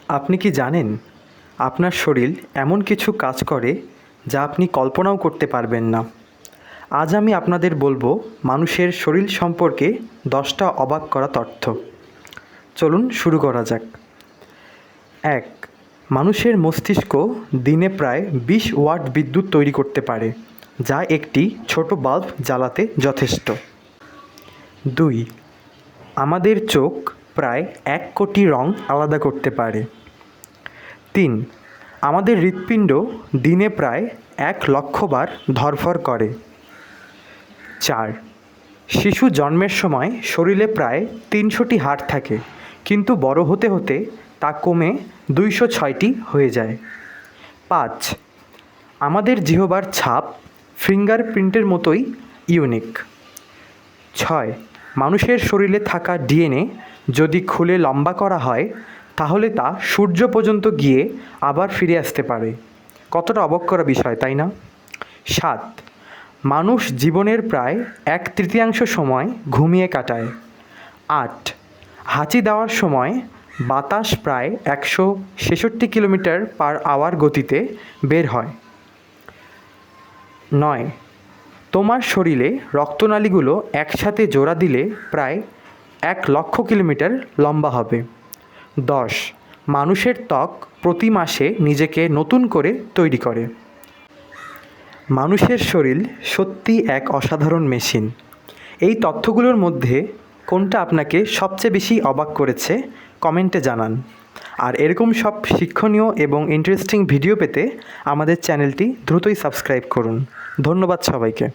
আপনি কি জানেন আপনার শরীর এমন কিছু কাজ করে যা আপনি কল্পনাও করতে পারবেন না। আজ আমি আপনাদের বলবো মানুষের শরীর সম্পর্কে 10টা অবাক করা তথ্য। চলুন শুরু করা যাক। 1. মানুষের মস্তিষ্ক দিনে প্রায় 20 ওয়াট বিদ্যুৎ তৈরি করতে পারে, যা একটি ছোট বাল্ব জ্বালাতে যথেষ্ট। 2. আমাদের চোখ প্রায় 1 কোটি রং আলাদা করতে পারে। 3. আমাদের হৃৎপিণ্ড দিনে প্রায় 1 লক্ষ বার ধড়ফড় করে। 4. শিশু জন্মের সময় শরীরে প্রায় 300টি হাড় থাকে, কিন্তু বড় হতে হতে তা কমে 206টি হয়ে যায়। 5. আমাদের জিহ্বার ছাপ ফিঙ্গারপ্রিন্টের মতোই ইউনিক। 6. মানুষের শরীরে থাকা ডিএনএ যদি খুলে লম্বা করা হয় তাহলে তা সূর্য পর্যন্ত গিয়ে আবার ফিরে আসতে পারে। কতটা অবাক করা বিষয়, তাই না? 7. মানুষ জীবনের প্রায় 1/3 সময় ঘুমিয়ে কাটায়। 8. হাঁচি দেওয়ার সময় বাতাস প্রায় 166 কিলোমিটার/আওয়ার গতিতে বের হয়। 9. তোমার শরীরে রক্তনালীগুলো একসাথে জোড়া দিলে প্রায় 1 লক্ষ কিলোমিটার লম্বা হবে। 10. মানুষের ত্বক প্রতি মাসে নিজেকে নতুন করে তৈরি করে। মানুষের শরীর সত্যি এক অসাধারণ মেশিন। এই তথ্যগুলোর মধ্যে কোনটা আপনাকে সবচেয়ে বেশি অবাক করেছে কমেন্টে জানান। আর এরকম সব শিক্ষণীয় এবং ইন্টারেস্টিং ভিডিও পেতে আমাদের চ্যানেলটি দ্রুতই সাবস্ক্রাইব করুন। ধন্যবাদ সবাইকে।